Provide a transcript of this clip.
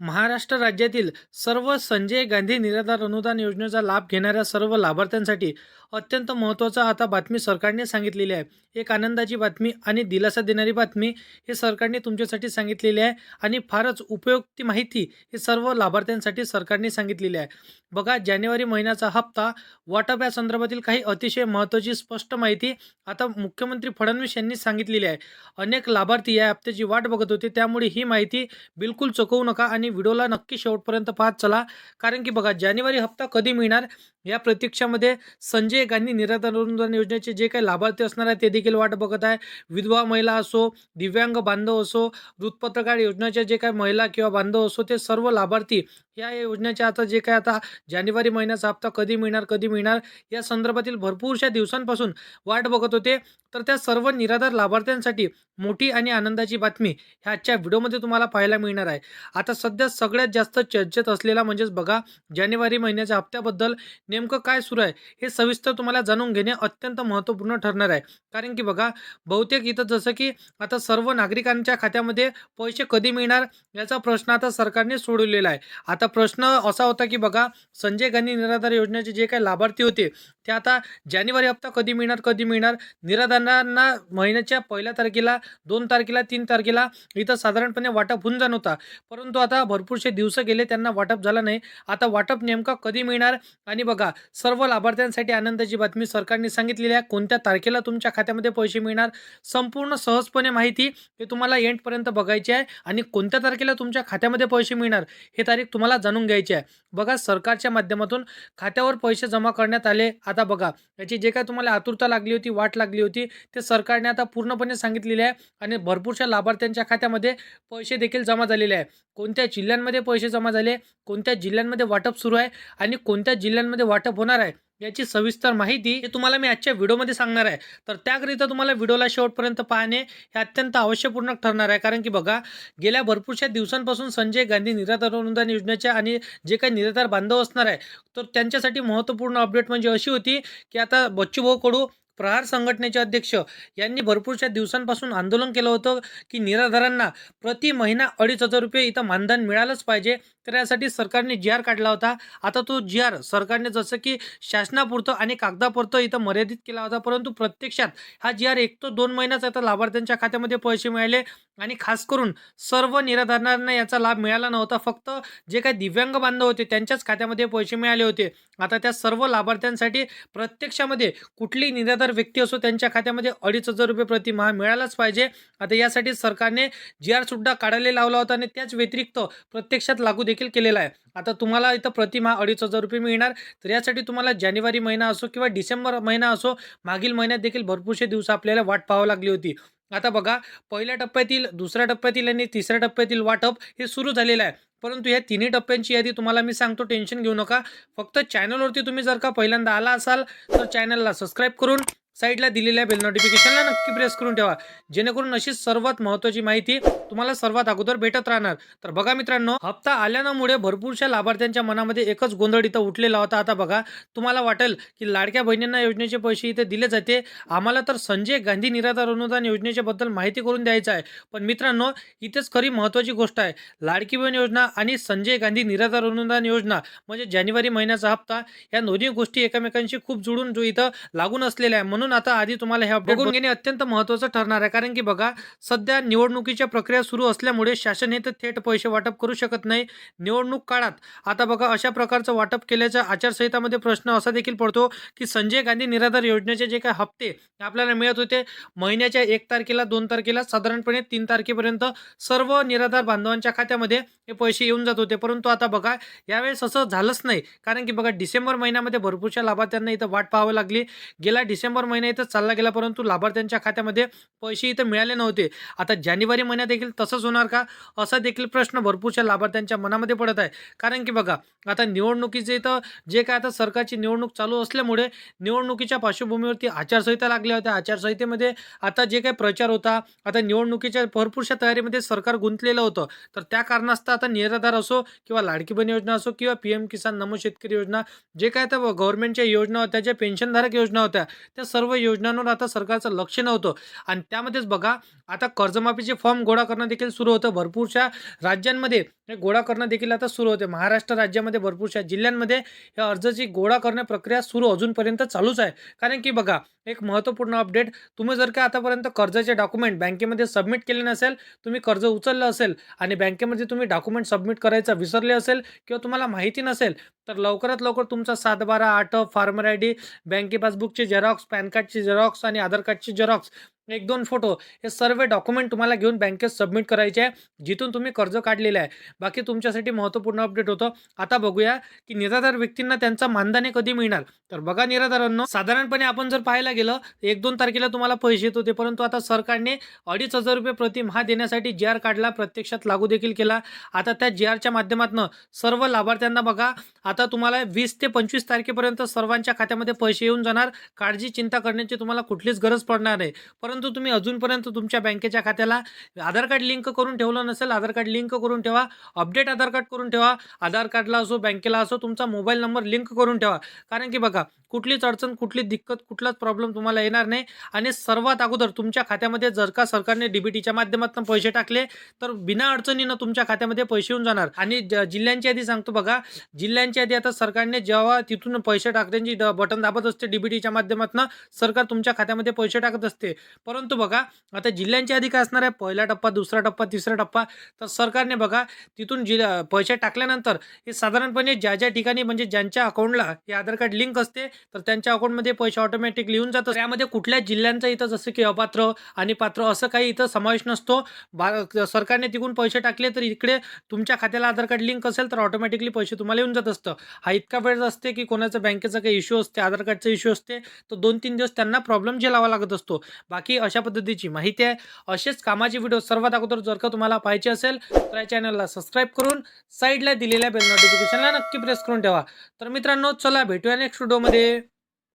महाराष्ट्र राज्यातील सर्व संजय गांधी निराधार अनुदान योजनेचा लाभ घेणाऱ्या सर्व लाभार्थ्यांसाठी अत्यंत महत्त्वाचा आता बातमी सरकारने सांगितलेली आहे. एक आनंदाची बातमी आणि दिलासा देणारी बातमी हे सरकारने तुमच्यासाठी सांगितलेली आहे आणि फारच उपयुक्त माहिती हे सर्व लाभार्थ्यांसाठी सरकारने सांगितलेली आहे. बघा, जानेवारी महिन्याचा हप्ता वाटप या संदर्भातील काही अतिशय महत्त्वाची स्पष्ट माहिती आता मुख्यमंत्री फडणवीस यांनी सांगितलेली आहे. अनेक लाभार्थी या हप्त्याची वाट बघत होते, त्यामुळे ही माहिती बिलकुल चुकवू नका आणि व्हिडिओला नक्की शेवटपर्यंत पाहत चला. कारण की बघा, जानेवारी हप्ता कधी मिळणार या प्रतीक्षामध्ये संजय गांधी निराधार अनुदान योजनेचे जे काही लाभार्थी असणार आहेत ते देखील वाट बघत आहे. विधवा महिला असो, दिव्यांग बांधव असो, वृत्तपत्रकार योजनेच्या जे काही महिला किंवा बांधव असो, ते सर्व लाभार्थी या योजनेच्या आता जे काही आता जानेवारी महिन्याचा हप्ता कधी मिळणार या संदर्भातील भरपूरशा दिवसांपासून वाट बघत होते. तर त्या सर्व निराधार लाभार्थ्यांसाठी मोठी आणि आनंदाची बातमी ह्या आजच्या व्हिडिओमध्ये तुम्हाला पाहायला मिळणार आहे. आता सध्या सगळ्यात जास्त चर्चेत असलेला म्हणजेच बघा, जानेवारी महिन्याच्या हप्त्याबद्दल नेमकं काय सुरू आहे हे सविस्तर तुम्हाला जाणून घेणे अत्यंत महत्त्वपूर्ण ठरणार आहे. कारण की बघा, बहुतेक इथं जसं की आता सर्व नागरिकांच्या खात्यामध्ये पैसे कधी मिळणार याचा प्रश्न आता सरकारने सोडवलेला आहे. आता प्रश्न असा होता की बघा, संजय गांधी निराधार योजनेचे जे काही लाभार्थी होते ते आता जानेवारी हप्ता कधी मिळणार निराधारांना महिन्याच्या 1 तारखेला, 2 तारखेला, 3 तारखेला इथं साधारणपणे वाटप होऊन जात होता. परंतु आता भरपूरसे दिवस गेले, त्यांना वाटप झालं नाही. आता वाटप नेमका कधी मिळणार आणि बघा, सर्व लाभार्थ्यांसाठी आनंदाची बातमी सरकारने सांगितलेली आहे. कोणत्या तारखेला तुमच्या खात्यामध्ये पैसे मिळणार संपूर्ण सहजपणे माहिती हे तुम्हाला एंडपर्यंत बघायची आहे आणि कोणत्या तारखेला तुमच्या खात्यामध्ये पैसे मिळणार हे तारीख तुम्हाला जाणून घ्यायची आहे. बघा, सरकारच्या माध्यमातून खात्यावर पैसे जमा करण्यात आले. आता बघा, याची जे काय तुम्हाला आतुरता लागली होती, वाट लागली होती, ते सरकारने आता पूर्णपणे सांगितलेले आहे आणि भरपूरशा लाभार्थ्यांच्या खात्यामध्ये पैसे देखील जमा झालेले आहे. कोणत्या जिल्ह्यांमध्ये पैसे जमा झाले, कोणत्या जिल्ह्यांमध्ये वाटप सुरू आहे आणि कोणत्या जिल्ह्यांमध्ये वाटप होणार आहे याची सविस्तर माहिती हे तुम्हाला मी आजच्या व्हिडिओमध्ये सांगणार आहे. तर त्याकरिता तुम्हाला व्हिडिओला शेवटपर्यंत पाहणे हे अत्यंत आवश्यकपूर्ण ठरणार आहे. कारण की बघा, गेल्या भरपूरशा दिवसांपासून संजय गांधी निराधार अनुदान योजनेच्या आणि जे काही निराधार बांधव असणार आहे तर त्यांच्यासाठी महत्त्वपूर्ण अपडेट म्हणजे अशी होती की आता बच्चूभाऊ कडू प्रहार संघटनेचे अध्यक्ष यांनी भरपूरशा दिवसांपासून आंदोलन केलं होतं की निराधारांना प्रति महिना 2,500 रुपये इथं मानधन मिळालंच पाहिजे. तर यासाठी सरकारने जी आर काढला होता. आता तो जी आर सरकारने जसं की शासनापुरतं आणि कागदापुरतं इथं मर्यादित केला होता, परंतु प्रत्यक्षात हा जी आर 1 ते 2 महिन्याचा आता लाभार्थ्यांच्या खात्यामध्ये पैसे मिळाले आणि खास करून सर्व निराधारांना याचा लाभ मिळाला नव्हता. फक्त जे काही दिव्यांग बांधव होते त्यांच्याच खात्यामध्ये पैसे मिळाले होते. आता त्या सर्व लाभार्थ्यांसाठी प्रत्यक्षामध्ये कुठली निराधार व्यक्ती असो त्यांच्या खात्यामध्ये 2,500 रुपये प्रतिमाह मिळालाच पाहिजे. आता यासाठी सरकारने जी आर सुद्धा काढायला लावला होता आणि त्याच व्यतिरिक्त प्रत्यक्षात लागू देखील केलेला आहे. आता तुम्हाला इथं प्रतिमाह 2,500 रुपये मिळणार. तर यासाठी तुम्हाला जानेवारी महिना असो किंवा डिसेंबर महिना असो, मागील महिन्यात देखील भरपूरसे दिवस आपल्याला वाट पाहावी लागली होती. आता बघा, पहिल्या टप्प्यातील, दुसऱ्या टप्प्यातील आणि तिसऱ्या टप्प्यातील वाटप हे सुरू झालेलं आहे. परंतु या तिन्ही टप्प्यांची यादी तुम्हाला मी सांगतो, टेन्शन घेऊ नका. फक्त चॅनलवरती तुम्ही जर का पहिल्यांदा आला असाल तर चॅनलला सबस्क्राईब करून साईडला दिलेल्या बेल नोटिफिकेशनला नक्की प्रेस करून ठेवा, जेणेकरून अशी सर्वात महत्त्वाची माहिती तुम्हाला सर्वात अगोदर भेटत राहणार. तर बघा मित्रांनो, हप्ता आल्यामुळे भरपूरशा लाभार्थ्यांच्या मनामध्ये एकच गोंधळ इथं उठलेला होता. आता बघा, तुम्हाला वाटेल की लाडक्या बहिणींना योजनेचे पैसे इथे दिले जाते, आम्हाला तर संजय गांधी निराधार अनुदान योजनेच्या बद्दल माहिती करून द्यायचं आहे. पण मित्रांनो, इथेच खरी महत्त्वाची गोष्ट आहे. लाडकी बहीण योजना आणि संजय गांधी निराधार अनुदान योजना म्हणजे जानेवारी महिन्याचा हप्ता, या दोन्ही गोष्टी एकमेकांशी खूप जुळून जो इथं लागून असलेल्या आहे. म्हणून आता आधी तुम्हाला हे अपडेट बघून घेणे अत्यंत महत्त्वाचं ठरणार आहे. कारण की बघा, सध्या निवडणुकीच्या प्रक्रिया सुरू असल्यामुळे शासन हे थेट पैसे वाटप करू शकत नाही. निवडणूक काळात आता बघा, अशा प्रकारचं वाटप केल्याच्या आचारसंहितामध्ये प्रश्न असा देखील पडतो की संजय गांधी निराधार योजनेचे जे काही हप्ते आपल्याला मिळत होते महिन्याच्या 1 तारखेला, 2 तारखेला, साधारणपणे 3 तारखेपर्यंत सर्व निराधार बांधवांच्या खात्यामध्ये हे पैसे येऊन जात होते. परंतु आता बघा, यावेळेस असं झालंच नाही. कारण की बघा, डिसेंबर महिन्यामध्ये भरपूरशा लाभार्थ्यांना इथं वाट पाहावी लागली. गेला डिसेंबर महिना इथं चालला गेला, परंतु लाभार्थ्यांच्या खात्यामध्ये पैसे इथं मिळाले नव्हते. आता जानेवारी महिन्यात देखील तसंच होणार का, असा देखील प्रश्न भरपूरशा लाभार्थ्यांच्या मनामध्ये पडत आहे. कारण की बघा, आता निवडणुकीचे इथं जे काय आता सरकारची निवडणूक चालू असल्यामुळे निवडणुकीच्या पार्श्वभूमीवरती आचारसंहिता लागल्या होत्या. आचारसंहितेमध्ये आता जे काही प्रचार होता, आता निवडणुकीच्या भरपूरशा तयारीमध्ये सरकार गुंतलेलं होतं. तर त्या कारणास्तव आता निराधार असो किंवा लाडकी बहीण योजना असो किंवा PM किसान नमो शेतकरी योजना, जे काय आता गव्हर्नमेंटच्या योजना होत्या, ज्या पेन्शनधारक योजना होत्या, त्या सर्व सर्व योजनांवर आता सरकारचं लक्ष नव्हतं आणि त्यामध्येच बघा आता कर्जमाफीचे फॉर्म गोळा करणं देखील सुरू होतं. भरपूरशा राज्यांमध्ये हे गोळा करणं देखील आता सुरू होते. महाराष्ट्र राज्यामध्ये भरपूरशा जिल्ह्यांमध्ये या अर्जाची गोळा करणे प्रक्रिया सुरू अजूनपर्यंत चालूच आहे. कारण की बघा एक महत्त्वपूर्ण अपडेट, तुम्ही जर का आतापर्यंत कर्जाचे डॉक्युमेंट बँकेमध्ये सबमिट केले नसेल, तुम्ही कर्ज उचललं असेल आणि बँकेमध्ये तुम्ही डॉक्युमेंट सबमिट करायचं विसरले असेल किंवा तुम्हाला माहिती नसेल, तर लवकरात लवकर तुमचा 7/12, 8 फार्मर आयडी, बँके पासबुकचे झेरॉक्स, पॅन कार्डचे झेरॉक्स आणि आधार कार्डचे झेरॉक्स, 1-2 फोटो हे सर्व डॉक्युमेंट तुम्हाला घेऊन बँकेत सबमिट करायचे आहे, जिथून तुम्ही कर्ज काढलेलं आहे. बाकी तुमच्यासाठी महत्त्वपूर्ण अपडेट होतं. आता बघूया की निराधार व्यक्तींना त्यांचा मानधन कधी मिळणार. तर बघा निराधारांनो, साधारणपणे आपण जर पाहायला गेलं 1-2 तारखेला तुम्हाला पैसे येत होते, परंतु आता सरकारने ₹2,500 प्रतिमाह देण्यासाठी जी आर काढला, प्रत्यक्षात लागू देखील केला. आता त्या जी आरच्या माध्यमातून सर्व लाभार्थ्यांना बघा आता तुम्हाला 20 ते 25 तारखेपर्यंत सर्वांच्या खात्यामध्ये पैसे येऊन जाणार. काळजी चिंता करण्याची तुम्हाला कुठलीच गरज पडणार नाही. परंतु तुम्ही अजूनपर्यंत तुमच्या बँकेच्या खात्याला आधार कार्ड लिंक करून ठेवलं नसेल, आधार कार्ड लिंक करून ठेवा. अपडेट आधार कार्ड करून ठेवा. आधार कार्डला असो, बँकेला असो, तुमचा मोबाईल नंबर लिंक करून ठेवा. कारण की बघा कुठलीच अडचण, कुठली दिक्कत, कुठलाच प्रॉब्लेम तुम्हाला येणार नाही. आणि सर्वात अगोदर तुमच्या खात्यामध्ये जर का सरकारने डीबीटीच्या माध्यमातून पैसे टाकले, तर बिना अडचणीनं तुमच्या खात्यामध्ये पैसे येऊन जाणार. आणि जिल्ह्यांची यादी सांगतो बघा, जिल्ह्यांची यादी आता सरकारने जेव्हा तिथून पैसे टाकण्याची बटन दाबत असते डीबीटीच्या माध्यमातून, सरकार तुमच्या खात्यामध्ये पैसे टाकत असते. परंतु बघा आता जिल्ह्यांची यादी काय असणार आहे, पहिला टप्पा, दुसरा टप्पा, तिसरा टप्पा. तर सरकारने बघा तिथून पैसे टाकल्यानंतर हे साधारणपणे ज्या ज्या ठिकाणी म्हणजे ज्यांच्या अकाउंटला हे आधार कार्ड लिंक असते, तर त्यांच्या अकाउंटमध्ये पैसे ऑटोमॅटिक लिहून जातात. त्यामध्ये कुठल्या जिल्ह्यांचा इथं जसं की अपात्र आणि पात्र असं काही इथं समावेश नसतो. सरकारने तिकडून पैसे टाकले तर इकडे तुमच्या खात्याला आधार कार्ड लिंक असेल तर ऑटोमॅटिकली पैसे तुम्हाला येऊन जात असतं. हा इतका वेळ असते की कोणाचं बँकेचा काही इश्यू असते, आधार कार्डचा इश्यू असते, तर 2-3 दिवस त्यांना प्रॉब्लेम झेलावा लागत असतो. बाकी अशा पद्धतीची माहिती आहे. असेच कामाचे व्हिडिओ सर्वात अगोदर जर का तुम्हाला पाहिजे असेल तर या चॅनलला सबस्क्राईब करून साईडला दिलेल्या बेल नोटिफिकेशनला नक्की प्रेस करून ठेवा. तर मित्रांनो, चला भेटूया नेक्स्ट व्हिडिओमध्ये.